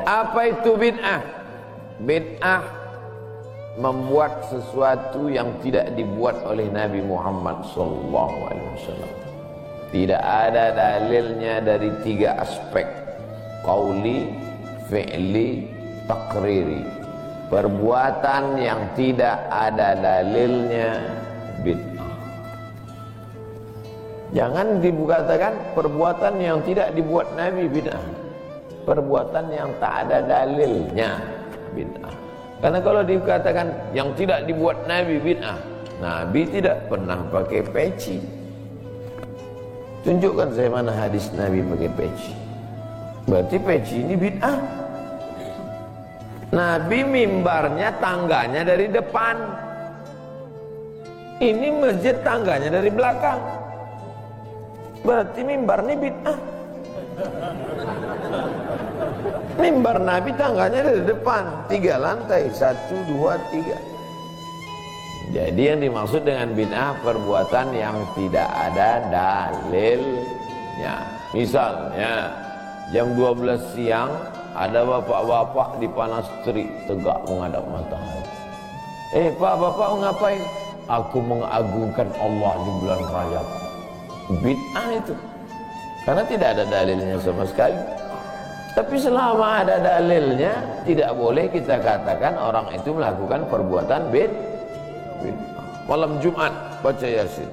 Apa itu bid'ah? Bid'ah membuat sesuatu yang tidak dibuat oleh Nabi Muhammad SAW. Tidak ada dalilnya dari 3 aspek: qauli, fi'li, takriri. Perbuatan yang tidak ada dalilnya bid'ah. Jangan dikatakan perbuatan yang tidak dibuat Nabi bid'ah. Perbuatan yang tak ada dalilnya bid'ah. Karena kalau dikatakan yang tidak dibuat Nabi bid'ah, Nabi tidak pernah pakai peci. Tunjukkan saya mana hadis Nabi pakai peci. Berarti peci ini bid'ah. Nabi mimbarnya tangganya dari depan. Ini masjid tangganya dari belakang. Berarti mimbar ini bid'ah. Mimbar Nabi tangganya dari depan, 3 lantai, 1, 2, 3. Jadi yang dimaksud dengan bid'ah perbuatan yang tidak ada dalilnya. Misalnya jam 12 siang ada bapak-bapak di panas terik tegak menghadap matahari. Pak, bapak ngapain? Aku mengagungkan Allah di bulan Rajab. Bid'ah itu. Karena tidak ada dalilnya sama sekali. Tapi selama ada dalilnya, tidak boleh kita katakan orang itu melakukan perbuatan bid'ah. Malam Jumat baca Yasin.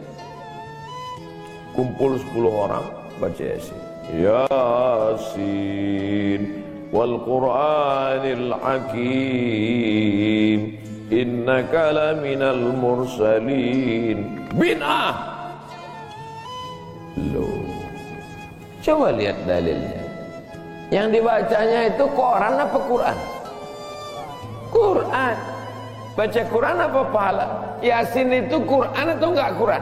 Kumpul 10 orang baca Yasin. Yasin wal Qur'anil Hakim innaka laminal mursalin. Bid'ah. Loh, coba lihat dalilnya. Yang dibacanya itu Quran apa Quran? Quran. Baca Quran apa pahala? Yasin itu Quran atau enggak Quran?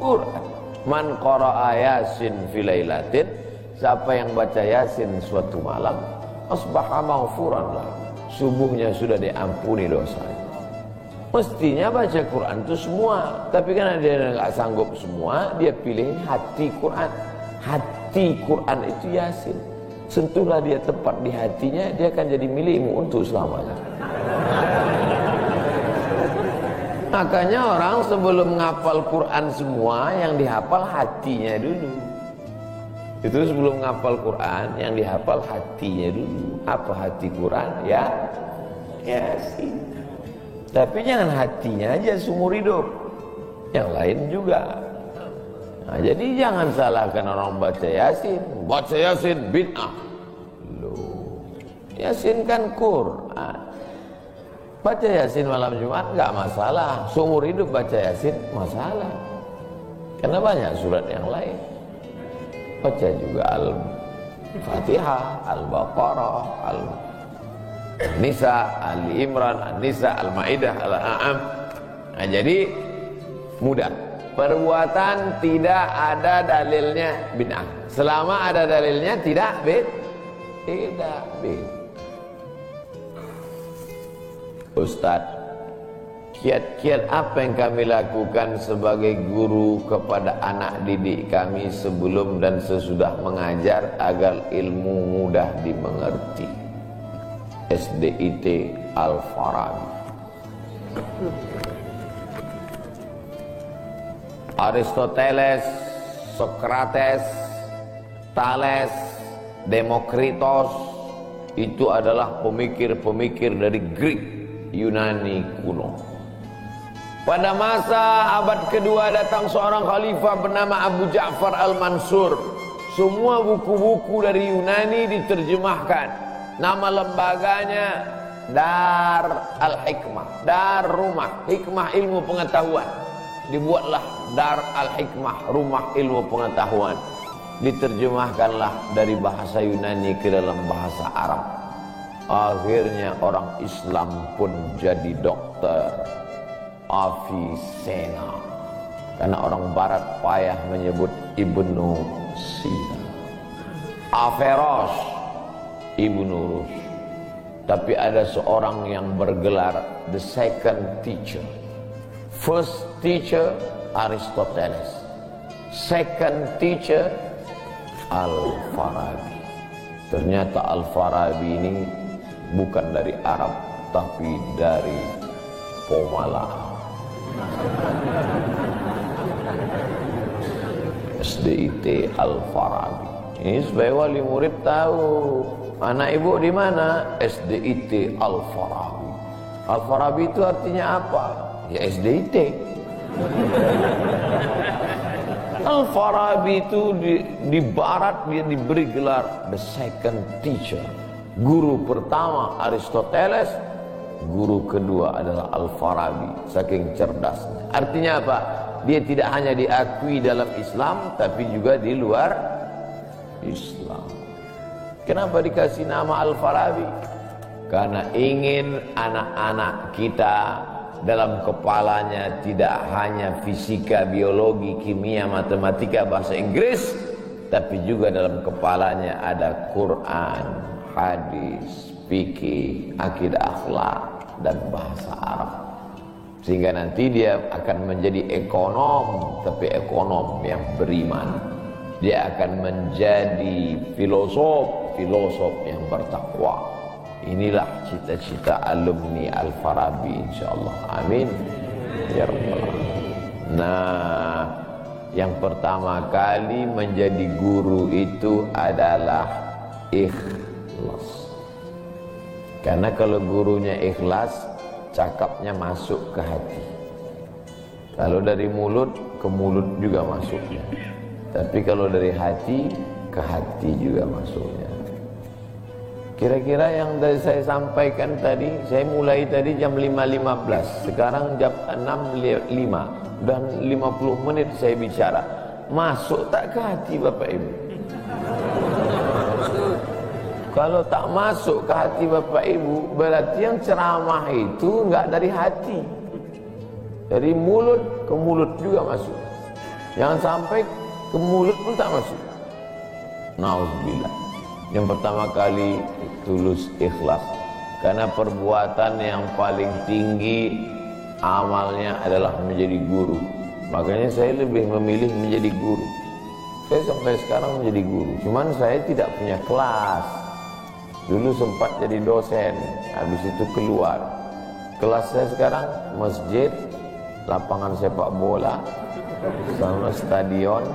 Quran. Man qara'a Yasin fi lailatin, siapa yang baca Yasin suatu malam, asbaha maghfuran lah. Subuhnya sudah diampuni dosanya. Mestinya baca Quran itu semua, tapi karena dia enggak sanggup semua, dia pilih hati Quran. Hati Quran itu Yasin. Sentuhlah dia tepat di hatinya, dia akan jadi milikmu untuk selamanya. Makanya orang sebelum menghafal Quran semua, yang dihafal hatinya dulu. Itu sebelum menghafal Quran, yang dihafal hatinya dulu. Apa hati Quran? Ya, Yasin. Tapi jangan hatinya aja seumur hidup, yang lain juga. Nah, jadi jangan salahkan orang baca Yasin. Baca Yasin bid'ah. Loh, Yasin kan Quran. Baca Yasin malam Jumat enggak masalah. Seumur hidup baca Yasin masalah. Karena banyak surat yang lain. Baca juga Al-Fatihah, Al-Baqarah, Al-Nisa, Ali Imran, An-Nisa, Al-Maidah, Al-An'am. Nah, jadi mudah. Perbuatan tidak ada dalilnya bid'ah. Selama ada dalilnya tidak bid'ah. Ustaz, kiat-kiat apa yang kami lakukan sebagai guru kepada anak didik kami sebelum dan sesudah mengajar agar ilmu mudah dimengerti? SDIT Al-Farabi. Aristoteles, Sokrates, Thales, Demokritos itu adalah pemikir-pemikir dari Greek, Yunani kuno. Pada masa abad kedua datang seorang khalifah bernama Abu Ja'far Al-Mansur. Semua buku-buku dari Yunani diterjemahkan. Nama lembaganya Dar Al-Hikmah, Dar Rumah Hikmah Ilmu Pengetahuan. Dibuatlah Dar Al-Hikmah, Rumah Ilmu Pengetahuan. Diterjemahkanlah dari bahasa Yunani ke dalam bahasa Arab. Akhirnya orang Islam pun jadi dokter, Avicenna. Karena orang Barat payah menyebut Ibnu Sina. Averroes, Ibnu Rus. Tapi ada seorang yang bergelar the second teacher. First teacher Aristoteles, second teacher Al-Farabi. Ternyata Al-Farabi ini bukan dari Arab, tapi dari Pomala. SDIT Al-Farabi. Ini supaya wali murid tahu, anak ibu di mana? SDIT Al-Farabi. Al-Farabi itu artinya apa? Ya SDIT. Al-Farabi itu di barat dia diberi gelar the second teacher. Guru pertama Aristoteles, guru kedua adalah Al-Farabi, saking cerdasnya. Artinya apa? Dia tidak hanya diakui dalam Islam, tapi juga di luar Islam. Kenapa dikasih nama Al-Farabi? Karena ingin anak-anak kita dalam kepalanya tidak hanya fisika, biologi, kimia, matematika, bahasa Inggris, tapi juga dalam kepalanya ada Quran, hadis, fikih, akidah, akhlak, dan bahasa Arab. Sehingga nanti dia akan menjadi ekonom, tapi ekonom yang beriman. Dia akan menjadi filosof, filosof yang bertakwa. Inilah cita-cita alumni Al-Farabi, insyaallah. Amin ya rabbal alamin. Nah, yang pertama kali menjadi guru itu adalah ikhlas. Karena kalau gurunya ikhlas, cakapnya masuk ke hati. Kalau dari mulut, ke mulut juga masuknya. Tapi kalau dari hati, ke hati juga masuknya. Kira-kira yang saya sampaikan tadi, saya mulai tadi jam 5.15, sekarang jam 6.05, dan 50 menit saya bicara. Masuk tak ke hati Bapak Ibu? Kalau tak masuk ke hati Bapak Ibu, berarti yang ceramah itu enggak dari hati. Dari mulut ke mulut juga masuk. Jangan sampai ke mulut pun tak masuk. Nauzubillah. Yang pertama kali tulus ikhlas. Karena perbuatan yang paling tinggi amalnya adalah menjadi guru. Makanya saya lebih memilih menjadi guru. Saya sampai sekarang menjadi guru. Cuman saya tidak punya kelas. Dulu sempat jadi dosen, habis itu keluar. Kelas saya sekarang masjid, lapangan sepak bola, sama stadion,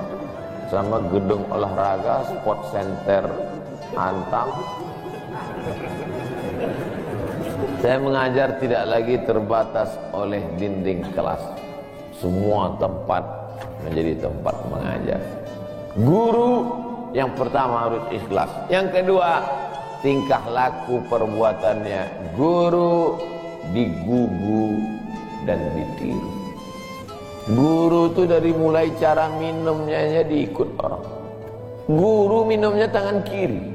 sama gedung olahraga, sport center Antam. Saya mengajar tidak lagi terbatas oleh dinding kelas. Semua tempat menjadi tempat mengajar. Guru yang pertama harus ikhlas. Yang kedua, tingkah laku perbuatannya. Guru digugu dan ditiru. Guru itu dari mulai cara minumnya diikut orang. Guru minumnya tangan kiri.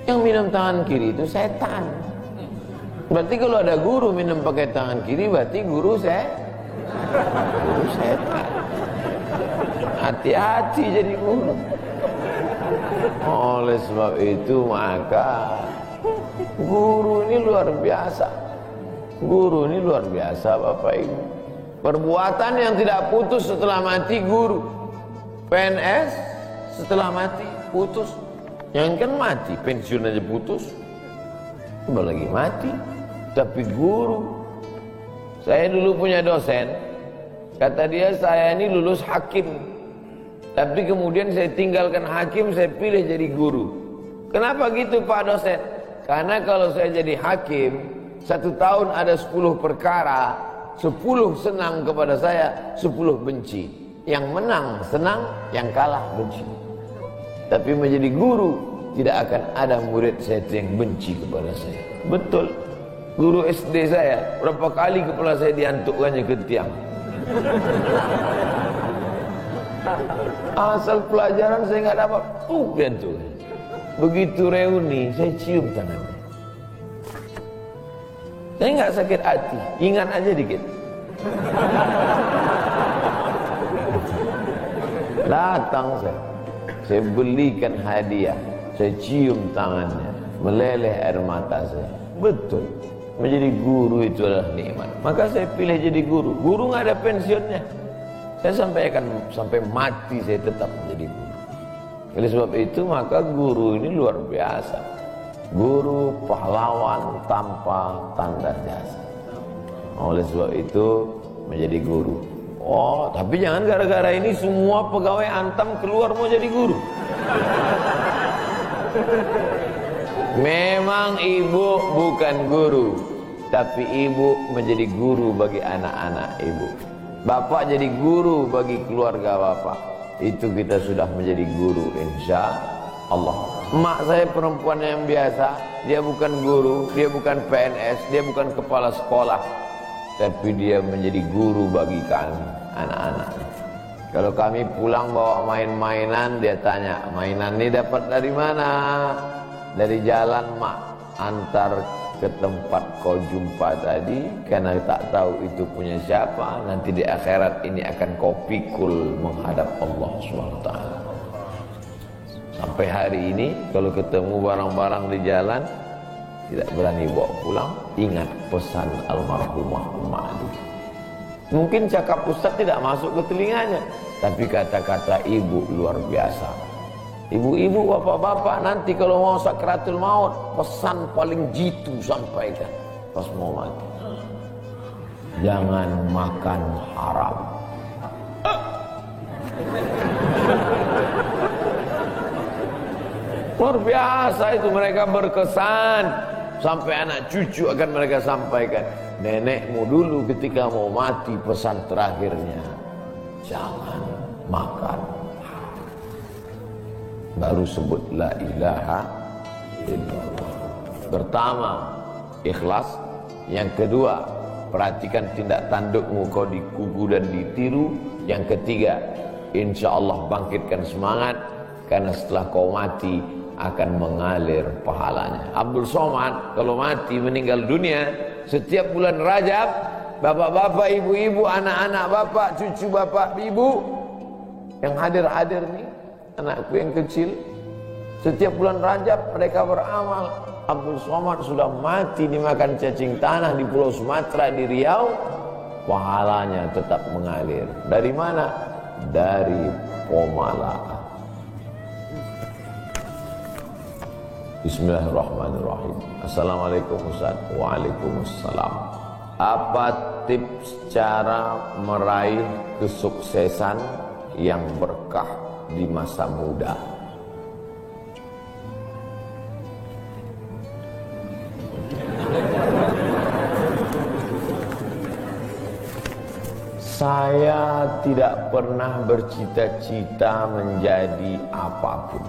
Yang minum tangan kiri itu setan. Berarti kalau ada guru minum pakai tangan kiri, berarti guru setan. Hati-hati jadi guru. Oleh sebab itu maka guru ini luar biasa. Guru ini luar biasa Bapak Ibu. Perbuatan yang tidak putus setelah mati guru. PNS setelah mati putus. Yang kan mati, pensiun aja putus. Apalagi mati. Tapi guru. Saya dulu punya dosen. Kata dia, saya ini lulus hakim. Tapi kemudian saya tinggalkan hakim, saya pilih jadi guru. Kenapa gitu Pak dosen? Karena kalau saya jadi hakim, 1 tahun ada 10 perkara, 10 senang kepada saya, 10 benci. Yang menang senang, yang kalah benci. Tapi menjadi guru, tidak akan ada murid saya yang benci kepada saya. Betul. Guru SD saya, berapa kali kepala saya diantukkannya ke tiang. Asal pelajaran saya nggak dapat, diantuk. Begitu reuni, saya cium tangannya. Saya nggak sakit hati, ingat aja dikit. Datang saya belikan hadiah, saya cium tangannya, meleleh air mata saya. Betul, menjadi guru itu adalah nikmat. Maka saya pilih jadi guru. Guru nggak ada pensiunnya. Saya sampai mati saya tetap menjadi guru. Oleh sebab itu maka guru ini luar biasa. Guru pahlawan tanpa tanda jasa. Oleh sebab itu menjadi guru. Oh, tapi jangan gara-gara ini semua pegawai Antam keluar mau jadi guru. Memang ibu bukan guru, tapi ibu menjadi guru bagi anak-anak ibu. Bapak jadi guru bagi keluarga bapak. Itu kita sudah menjadi guru insya Allah. Mak saya perempuan yang biasa, dia bukan guru, dia bukan PNS, dia bukan kepala sekolah, tapi dia menjadi guru bagi kami, anak-anak. Kalau kami pulang bawa main-mainan, dia tanya, mainan ini dapat dari mana? Dari jalan mak, antar ke tempat kau jumpa tadi, karena tak tahu itu punya siapa. Nanti di akhirat ini akan kau pikul menghadap Allah SWT. Sampai hari ini kalau ketemu barang-barang di jalan tidak berani bawa pulang, ingat pesan almarhumah emak itu. Mungkin cakap ustaz tidak masuk ke telinganya, tapi kata-kata ibu luar biasa. Ibu-ibu, bapak-bapak, nanti kalau mau sakratul maut, pesan paling jitu sampaikan pas mau mati. Jangan makan haram. Luar biasa itu, mereka berkesan. Sampai anak cucu akan mereka sampaikan. Nenekmu dulu ketika mau mati pesan terakhirnya, jangan makan. Baru sebut la ilaha illallah. Pertama, ikhlas. Yang kedua, perhatikan tindak tandukmu, kau dikugu dan ditiru. Yang ketiga, insya Allah bangkitkan semangat, karena setelah kau mati akan mengalir pahalanya. Abdul Somad kalau mati meninggal dunia, setiap bulan Rajab, bapak-bapak, ibu-ibu, anak-anak bapak, cucu bapak, ibu yang hadir-hadir nih, anakku yang kecil, setiap bulan Rajab mereka beramal. Abdul Somad sudah mati dimakan cacing tanah di Pulau Sumatera, di Riau, pahalanya tetap mengalir. Dari mana? Dari Pomala. Bismillahirrahmanirrahim. Assalamualaikum Ustaz. Waalaikumsalam. Apa tips cara meraih kesuksesan yang berkah di masa muda? Saya tidak pernah bercita-cita menjadi apapun.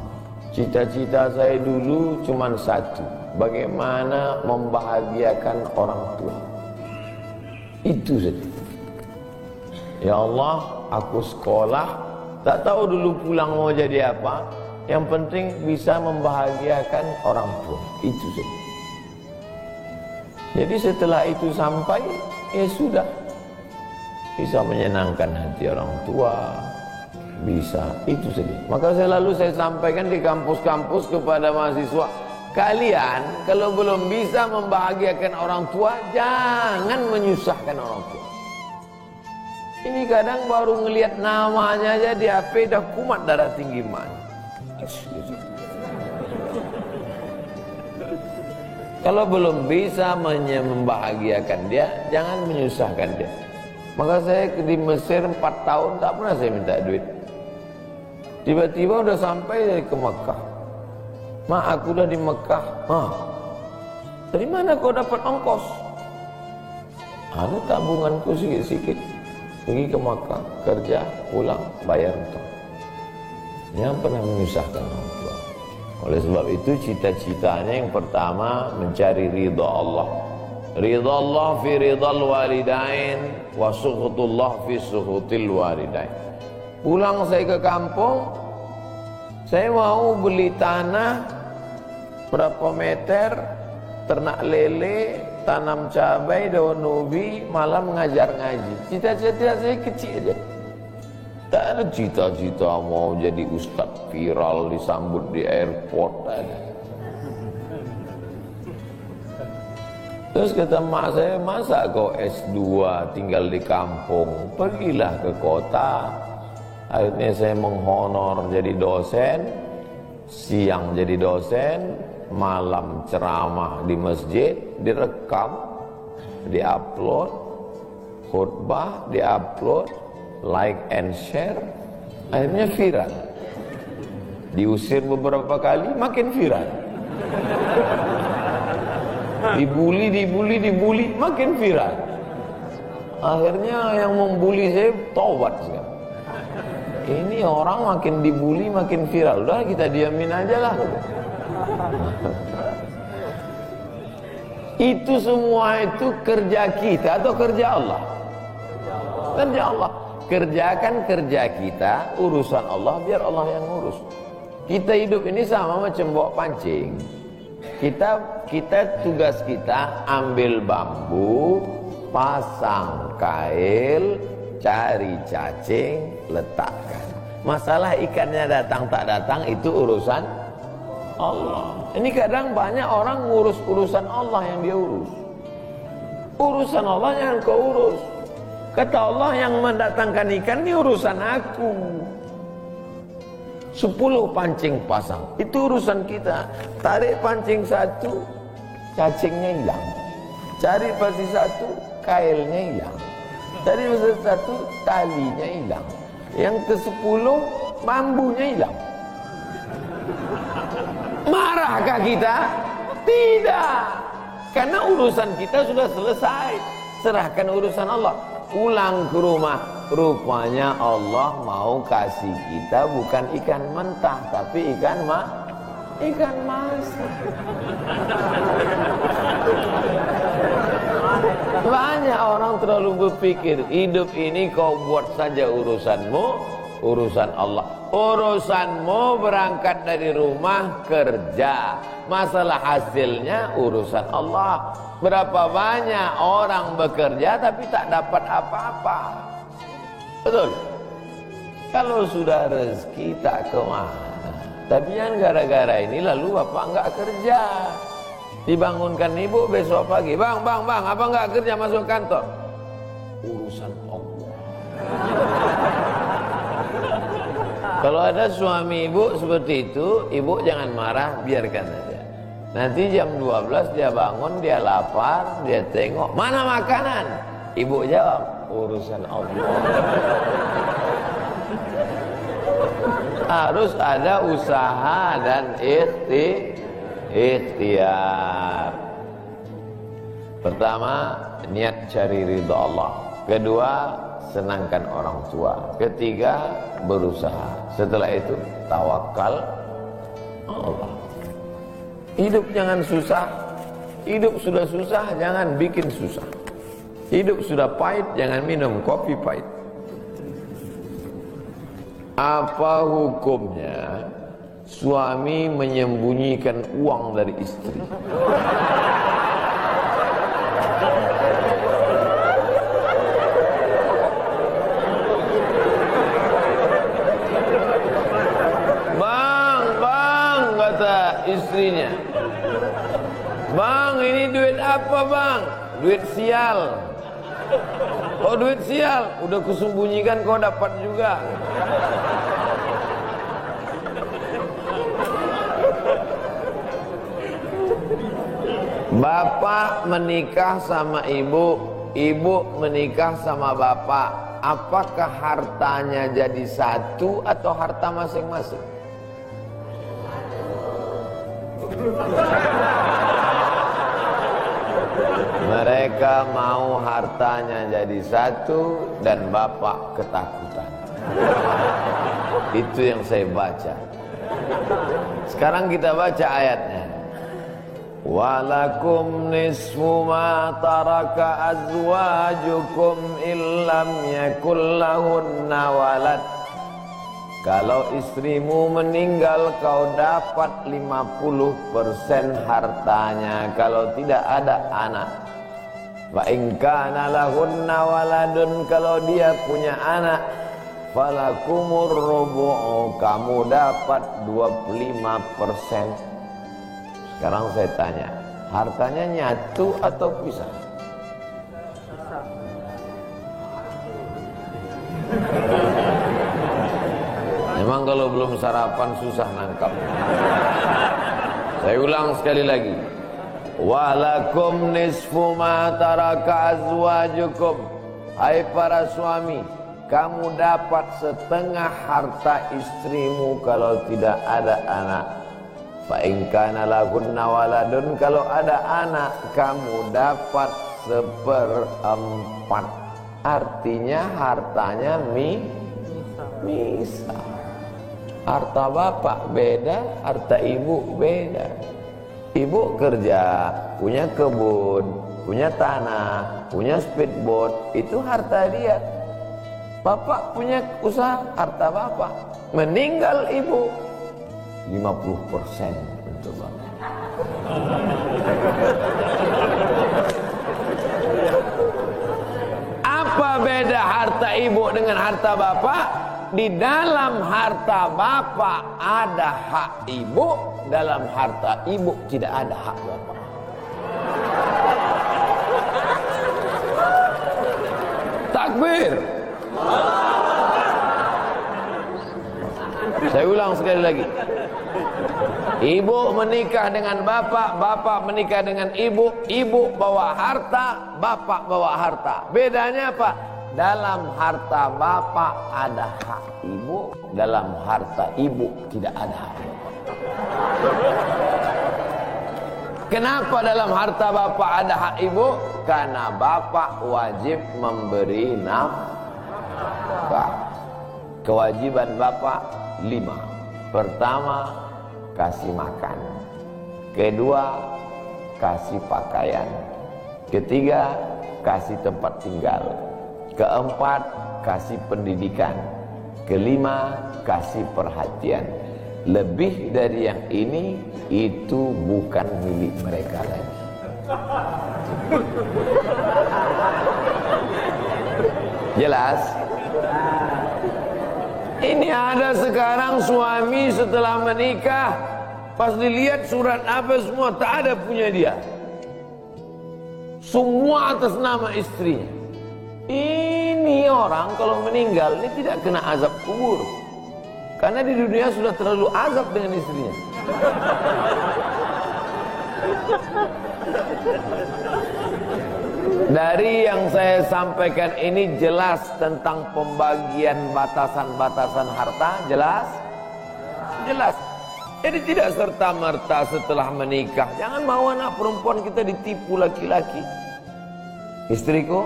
Cita-cita saya dulu cuma satu, bagaimana membahagiakan orang tua. Itu saja. Ya Allah, aku sekolah, tak tahu dulu pulang mau jadi apa. Yang penting bisa membahagiakan orang tua. Itu saja. Jadi setelah itu sampai, ya sudah. Bisa menyenangkan hati orang tua, bisa, itu saja. Maka selalu saya sampaikan di kampus-kampus kepada mahasiswa, kalian kalau belum bisa membahagiakan orang tua, jangan menyusahkan orang tua. Ini kadang baru ngelihat namanya aja di HP dah kumat darah tinggi man. Kalau belum bisa membahagiakan dia, jangan menyusahkan dia. Maka saya di Mesir 4 tahun tak pernah saya minta duit. Tiba-tiba udah sampai dari ke Mekah. Mak, aku udah di Mekah. Mak, dari mana kau dapat ongkos? Ada tabunganku sikit-sikit. Pergi ke Mekah, kerja, pulang, bayar utang. Jangan pernah menyusahkan orang tua. Oleh sebab itu cita-citanya yang pertama mencari ridha Allah. Ridha Allah fi ridhal walidain wa sukhutullah fi sukhutil walidain. Pulang saya ke kampung, saya mau beli tanah berapa meter, ternak lele, tanam cabai, daun ubi, malam mengajar ngaji. Cita-cita saya kecil aja. Tak ada cita-cita mau jadi ustaz viral disambut di airport, ada. Terus kata mak saya, masa kau S2 tinggal di kampung, pergilah ke kota. Akhirnya saya menghonor jadi dosen, siang jadi dosen, malam ceramah di masjid, direkam, diupload, khutbah diupload, like and share, akhirnya viral. Diusir beberapa kali, makin viral. Dibully, makin viral. Akhirnya yang membuli saya taubat sekarang. Ini orang makin dibully, makin viral. Udah kita diamin aja lah. Itu semua itu kerja kita atau kerja Allah? Kerja Allah. Kerjakan kerja kita, urusan Allah biar Allah yang ngurus. Kita hidup ini sama macam bawa pancing. Kita tugas kita ambil bambu, pasang kail, cari cacing, letakkan. Masalah ikannya datang tak datang itu urusan Allah. Ini kadang banyak orang ngurus urusan Allah yang dia urus. Urusan Allah yang kau urus. Kata Allah, yang mendatangkan ikan ini urusan aku. 10 pancing pasang, itu urusan kita. Tarik pancing satu, cacingnya hilang. Cari pasir satu, kailnya hilang. Cari pasir satu, talinya hilang. Yang ke-10, bambunya hilang. Marahkah kita? Tidak. Karena urusan kita sudah selesai. Serahkan urusan Allah. Pulang ke rumah, rupanya Allah mau kasih kita bukan ikan mentah, tapi ikan mas. Banyak orang terlalu berpikir hidup ini kau buat saja urusanmu, urusan Allah. Urusanmu berangkat dari rumah kerja, masalah hasilnya urusan Allah. Berapa banyak orang bekerja tapi tak dapat apa-apa. Betul? Kalau sudah rezeki tak kemana. Tapi yang gara-gara ini lalu bapak enggak kerja. Dibangunkan ibu besok pagi, bang, apa enggak kerja masuk kantor? Urusan Allah. Kalau ada suami ibu seperti itu, ibu jangan marah, biarkan aja. Nanti jam 12 dia bangun, dia lapar, dia tengok, mana makanan? Ibu jawab, urusan Allah. Harus ada usaha dan ikhtiar. Pertama, niat cari ridha Allah. Kedua, senangkan orang tua. Ketiga, berusaha. Setelah itu, tawakal Allah. Hidup jangan susah. Hidup sudah susah, jangan bikin susah. Hidup sudah pahit, jangan minum kopi pahit. Apa hukumnya suami menyembunyikan uang dari istri? Bang, kata istrinya. Bang, ini duit apa bang? Duit sial. Oh, duit sial, udah kusembunyikan kau dapat juga. Bapak menikah sama ibu, ibu menikah sama bapak. Apakah hartanya jadi satu atau harta masing-masing? Mereka mau hartanya jadi satu dan bapak ketakutan. Itu yang saya baca. Sekarang kita baca ayatnya. Walakum nisfu ma taraka azwajukum illam yakul lahunna walad. Kalau istrimu meninggal kau dapat 50% hartanya kalau tidak ada anak. Wa in kana lahunna waladun, kalau dia punya anak, falakumur rubu'u, kamu dapat 25%. Sekarang saya tanya, hartanya nyatu atau pisah? Memang kalau belum sarapan susah nangkap. Saya ulang sekali lagi. Walakum nisfu ma taraka azwajukum. Hai para suami, kamu dapat setengah harta istrimu kalau tidak ada anak. Fa in kana lahunna waladun, kalau ada anak kamu dapat 1/4. Artinya hartanya misah. Harta bapak beda, harta ibu beda. Ibu kerja, punya kebun, punya tanah, punya speedboat, itu harta dia. Bapak punya usaha, harta bapak. Meninggal ibu, 50% untuk bapak. Apa beda harta ibu dengan harta bapak? Di dalam harta bapak ada hak ibu, dalam harta ibu tidak ada hak bapak. Takbir. Saya ulang sekali lagi. Ibu menikah dengan bapak, bapak menikah dengan ibu, ibu bawa harta, bapak bawa harta. Bedanya apa? Dalam harta bapak ada hak ibu, dalam harta ibu tidak ada hak bapak. Kenapa dalam harta bapak ada hak ibu? Karena bapak wajib memberi nafkah. Kewajiban bapak 5. Pertama, kasih makan. Kedua, kasih pakaian. Ketiga, kasih tempat tinggal. Keempat, kasih pendidikan. Kelima, kasih perhatian. Lebih dari yang ini, itu bukan milik mereka lagi. Jelas? Ini ada sekarang suami setelah menikah, pas dilihat surat apa semua tak ada punya dia. Semua atas nama istrinya. Ini orang kalau meninggal ini tidak kena azab kubur. Karena di dunia sudah terlalu azab dengan istrinya. Dari yang saya sampaikan ini jelas tentang pembagian batasan-batasan harta, jelas? Jelas. Jadi tidak serta-merta setelah menikah, jangan mau anak perempuan kita ditipu laki-laki. Istriku,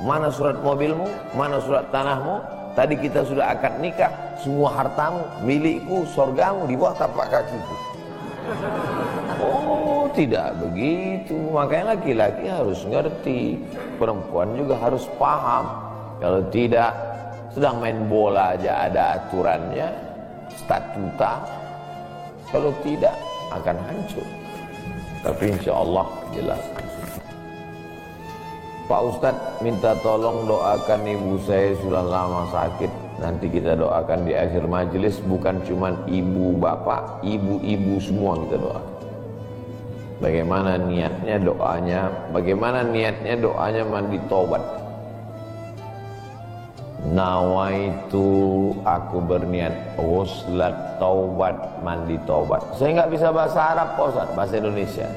mana surat mobilmu, mana surat tanahmu? Tadi kita sudah akad nikah, semua hartamu, milikku, sorgamu di bawah tapak kakiku. Oh, tidak begitu. Makanya laki-laki harus ngerti, perempuan juga harus paham. Kalau tidak, sedang main bola aja ada aturannya, statuta. Kalau tidak, akan hancur. Tapi insya Allah jelas. Pak Ustadz minta tolong doakan ibu saya sudah lama sakit. Nanti kita doakan di akhir majelis, bukan cuma ibu bapak, ibu-ibu semua kita doakan. Bagaimana niatnya doanya? Bagaimana niatnya doanya mandi taubat? Nawaitu, aku berniat ghuslat taubat, mandi taubat. Saya nggak bisa bahasa Arab Pak Ustadz, bahasa Indonesia,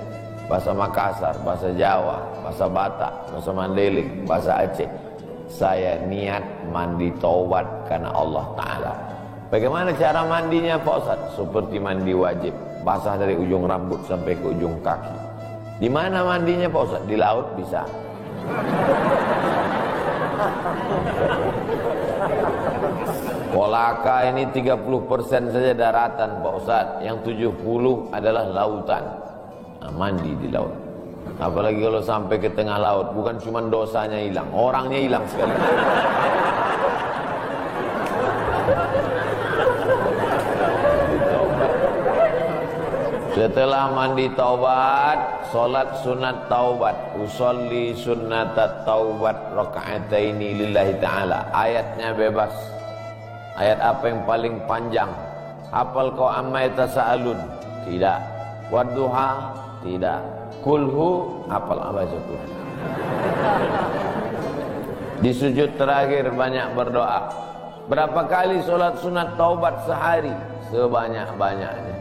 bahasa Makassar, bahasa Jawa, bahasa Batak, bahasa Mandailing, bahasa Aceh. Saya niat mandi taubat karena Allah Ta'ala. Bagaimana cara mandinya Pak Ustadz? Seperti mandi wajib, basah dari ujung rambut sampai ke ujung kaki. Di mana mandinya Pak Ustadz? Di laut bisa. Kolaka ini 30% saja daratan Pak Ustadz, yang 70 adalah lautan. Nah, mandi di laut. Apalagi kalau sampai ke tengah laut, bukan cuma dosanya hilang, orangnya hilang sekali. Setelah mandi taubat, solat sunat taubat, usolli sunnatat taubat raka'ataini lillahi ta'ala. Ayatnya bebas. Ayat apa yang paling panjang? Hafal kau amma yatasaalun? Tidak. Wadduha? Tidak. Kulhu? Hafal apa itu? Di sujud terakhir banyak berdoa. Berapa kali sholat sunat taubat sehari? Sebanyak-banyaknya.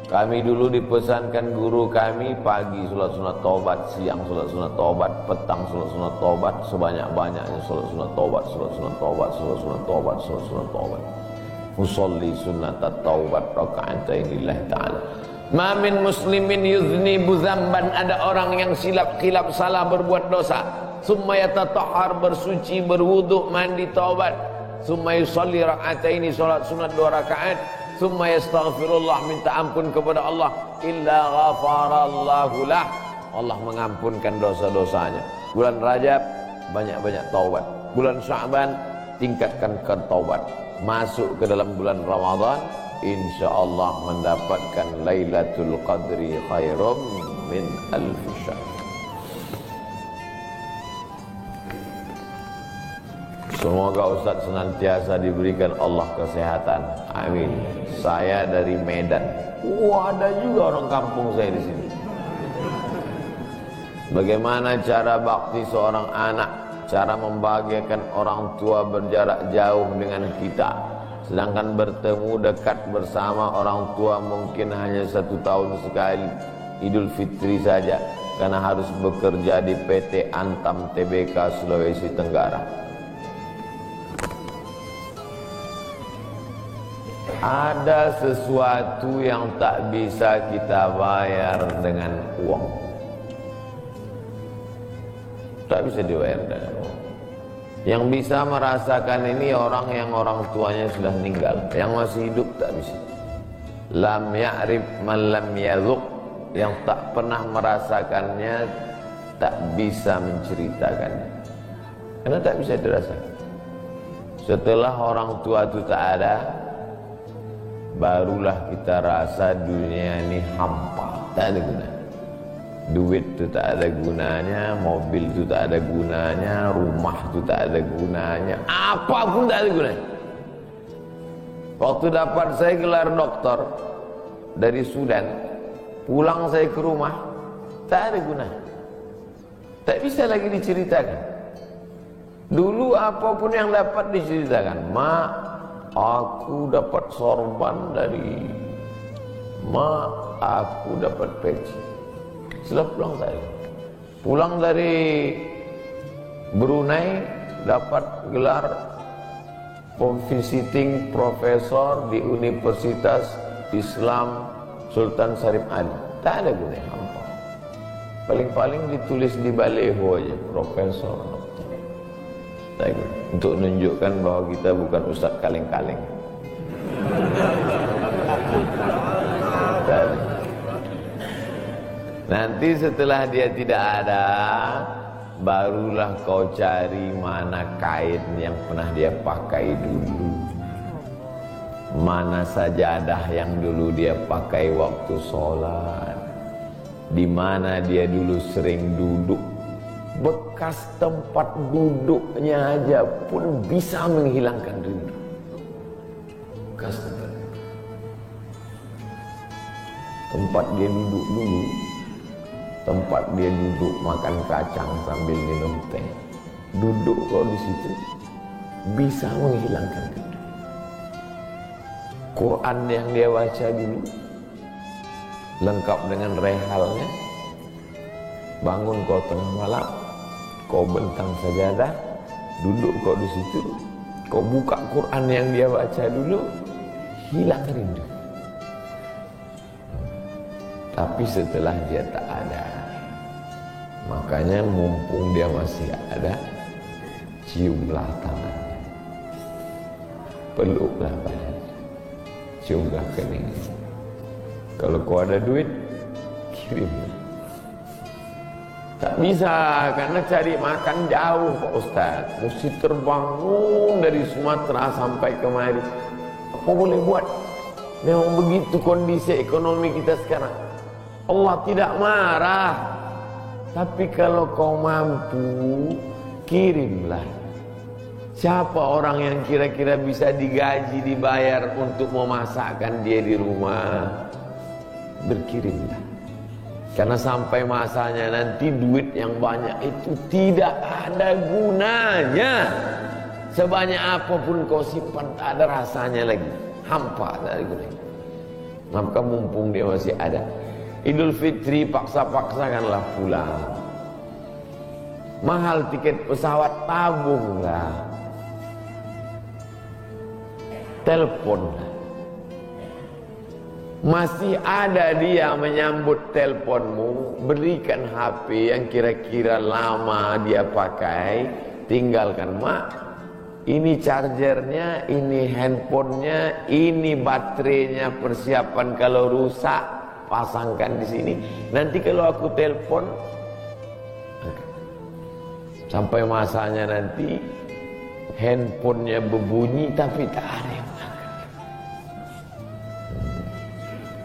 Kami dulu dipesankan guru kami, pagi sholat sunat taubat, siang sholat sunat taubat, petang sholat sunat taubat, sebanyak-banyaknya sholat sunat taubat, sholat sunat taubat, sholat sunat taubat, sholat sunat taubat. Usolli sunat taubat raka'atain lillahi ta'ala. Ma min muslimin yuznibu dzamban, ada orang yang silap salah berbuat dosa, summa yatatahhar, bersuci, berwudu, mandi, taubat, summa yusalli raka'ataini, salat sunat 2 rakaat, summa yastaghfirullah, minta ampun kepada Allah, illa ghafarallahu lah, Allah mengampunkan dosa-dosanya. Bulan Rajab banyak-banyak taubat, bulan Sya'ban tingkatkan ke taubat, masuk ke dalam bulan Ramadan insyaallah mendapatkan Lailatul Qadri khairum min alf syahr. Semoga Ustaz senantiasa diberikan Allah kesehatan. Amin. Saya dari Medan. Ada juga orang kampung saya di sini. Bagaimana cara bakti seorang anak? Cara membahagiakan orang tua berjarak jauh dengan kita, sedangkan bertemu dekat bersama orang tua mungkin hanya 1 tahun sekali, Idul Fitri saja, karena harus bekerja di PT Antam Tbk Sulawesi Tenggara. Ada sesuatu yang tak bisa kita bayar dengan uang, tak bisa dibayar dengan uang. Yang bisa merasakan ini orang yang orang tuanya sudah meninggal, yang masih hidup tak bisa. Lam ya'rif man lam yadhuq, yang tak pernah merasakannya tak bisa menceritakannya, karena tak bisa dirasakan. Setelah orang tua itu tak ada, barulah kita rasa dunia ini hampa, tak ada gunanya. Duit itu tak ada gunanya, mobil itu tak ada gunanya, rumah itu tak ada gunanya, apapun tak ada gunanya. Waktu dapat saya gelar doktor dari Sudan, pulang saya ke rumah, tak ada gunanya, tak bisa lagi diceritakan. Dulu apapun yang dapat diceritakan, mak, aku dapat sorban dari mak, aku dapat peci. Setelah pulang dari Brunei, dapat gelar visiting profesor di Universitas Islam Sultan Syarif Ali. Tak ada gunanya, hampa. Paling-paling ditulis di baleho aja, profesor. Tak guna. Untuk menunjukkan bahwa kita bukan ustaz kaleng-kaleng. Nanti setelah dia tidak ada, barulah kau cari mana kain yang pernah dia pakai dulu, mana sajadah yang dulu dia pakai waktu sholat, di mana dia dulu sering duduk. Bekas tempat duduknya aja pun bisa menghilangkan rindu. Bekas tempat dia duduk dulu, tempat dia duduk makan kacang sambil minum teh, duduk kok di situ bisa menghilangkan rindu. Quran yang dia baca dulu lengkap dengan rehalnya, bangun kau tengah malam, kau bentang sajadah, duduk kau di situ, kau buka Quran yang dia baca dulu, hilang rindu. Tapi setelah dia tak ada, makanya mumpung dia masih ada, ciumlah tangannya, peluklah badannya, ciumlah keningnya. Kalau kau ada duit, kirim. Tak bisa, karena cari makan jauh Pak Ustaz, mesti terbangun dari Sumatera sampai kemari. Apa boleh buat? Memang begitu kondisi ekonomi kita sekarang. Allah tidak marah, tapi kalau kau mampu, kirimlah. Siapa orang yang kira-kira bisa digaji, dibayar untuk memasakkan dia di rumah? Berkirimlah. Karena sampai masanya nanti duit yang banyak itu tidak ada gunanya. Sebanyak apapun kau simpan, tak ada rasanya lagi, hampa tak ada gunanya. Maka mumpung dia masih ada, Idul Fitri paksa-paksakanlah pulang. Mahal tiket pesawat, tabunglah, teleponlah. Masih ada dia menyambut teleponmu, berikan HP yang kira-kira lama dia pakai, tinggalkan. Mak, ini chargernya, ini handphonenya, ini baterainya, persiapan kalau rusak pasangkan di sini. Nanti kalau aku telepon, sampai masanya nanti handphonenya berbunyi tapi tak ada yang angkat.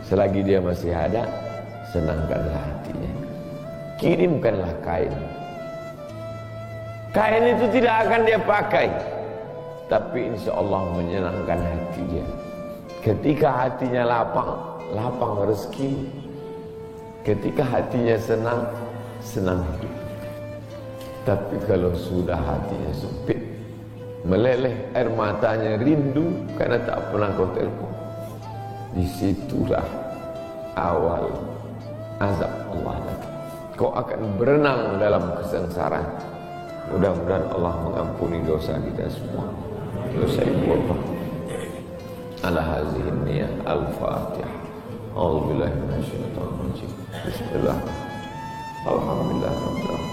Selagi dia masih ada, senangkanlah hatinya. Kirimkanlah kain. Kain itu tidak akan dia pakai, tapi insya Allah menyenangkan hati dia. Ketika hatinya lapang, lapang rezeki. Ketika hatinya senang, senang hidup. Tapi kalau sudah hatinya sempit, meleleh air matanya, rindu karena tak pernah kau telepon, disitulah awal azab Allah nanti. Kau akan berenang dalam kesengsaraan. Mudah-mudahan Allah mengampuni dosa kita semua. Dosa ibu bapa. Ala hazihi niyah al-Fatihah. A'udzubillahi minasyaitonir rajim. Bismillah. Alhamdulillah rabbil alamin.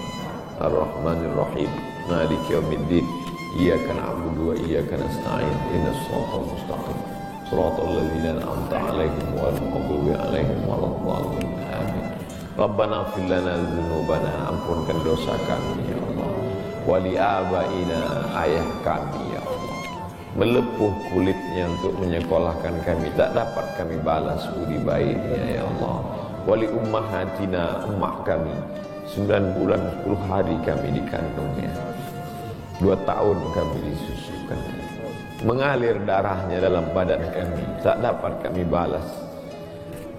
Ar-Rahmanir Rahim. Maliki yaumiddin. Iyyaka na'budu wa iyyaka nasta'in. Ihdinas siratal mustaqim. Shiratal ladzina an'amta 'alaihim ghairil maghdubi 'alaihim waladdallin. Amin. Rabbana ighfir lana dzunubana, ampunkan dosa kami ya Allah. Wali abaina, ayah kami ya Allah. Melepuh kulitnya untuk menyekolahkan kami, tak dapat kami balas budi baiknya ya Allah. Wali ummahatina, ummah kami, 9 bulan 10 hari kami dikandungnya, 2 tahun kami disusukan, mengalir darahnya dalam badan kami, tak dapat kami balas.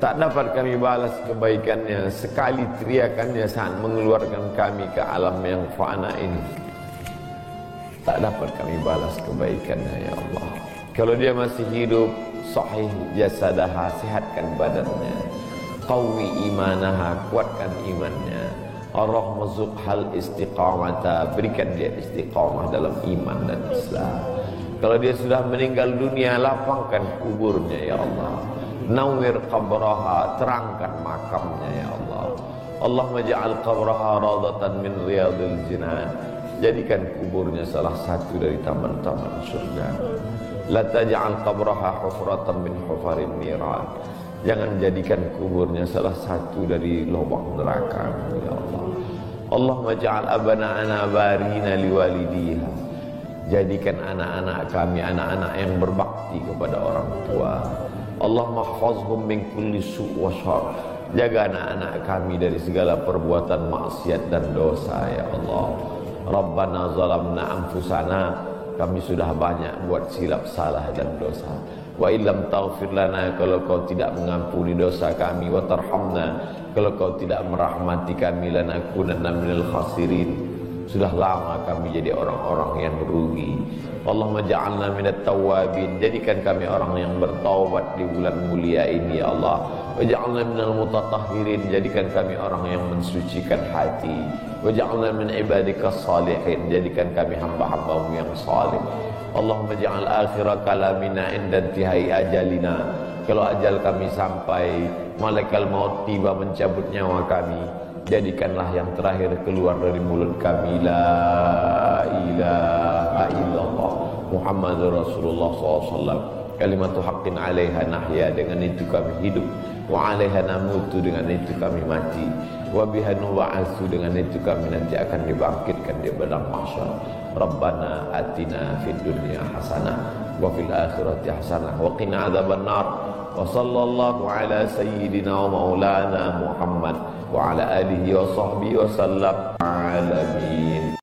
Tak dapat kami balas kebaikannya. Sekali teriakannya saat mengeluarkan kami ke alam yang fana ini, tak dapat kami balas kebaikannya ya Allah. Kalau dia masih hidup, sahih jasadaha, sehatkan badannya. Qawi imanaha, kuatkan imannya. Ar-rahmazuk hal istiqamata, berikan dia istiqamah dalam iman dan Islam. Kalau dia sudah meninggal dunia, lapangkan kuburnya ya Allah. Nawwir qabraha, terangkan makamnya ya Allah. Allahumma ja'al qabraha radatan min riyadil jinan, jadikan kuburnya salah satu dari taman-taman surga. La taj'al qabraha hufratan min hufarin niran, jangan jadikan kuburnya salah satu dari lubang neraka ya Allah. Allahumma ja'al abana'ana barina liwalidiha, jadikan anak-anak kami anak-anak yang berbakti kepada orang tua. Allahumma hafazhum min kulli su' wa syarr, jaga anak-anak kami dari segala perbuatan maksiat dan dosa ya Allah. Rabbana zalamna anfusana, kami sudah banyak buat silap salah dan dosa. Wa illam taghfir lana, kalau kau tidak mengampuni dosa kami, wa tarhamna, kalau kau tidak merahmati kami, lanakunanna minal khasirin, sudah lama kami jadi orang-orang yang rugi. Allahumma ja'alna minat tawabin, jadikan kami orang yang bertaubat di bulan mulia ini ya Allah. Waj'alna minal mutatahhirin, jadikan kami orang yang mensucikan hati. Waj'alna min ibadikas salihin, jadikan kami hamba-hambamu yang salih. Allahumma ja'al akhira kalamina inda intihai ajalina, kalau ajal kami sampai, malaikat maut tiba mencabut nyawa kami, jadikanlah yang terakhir keluar dari mulut kami la ilaha illallah Muhammadur Rasulullah SAW, kalimatu haqqin alaiha nahya, dengan itu kami hidup, wa alaiha namutu, dengan itu kami mati, wa biha nub'atsu, dengan itu kami nanti akan dibangkitkan di padang mahsyar. Rabbana atina fid dunya hasanah wa fil akhirati hasanah wa qina adzabannar. Wa sallallahu ala sayyidina wa maulana Muhammad wa ala alihi wa sahbihi wa sallam alamin.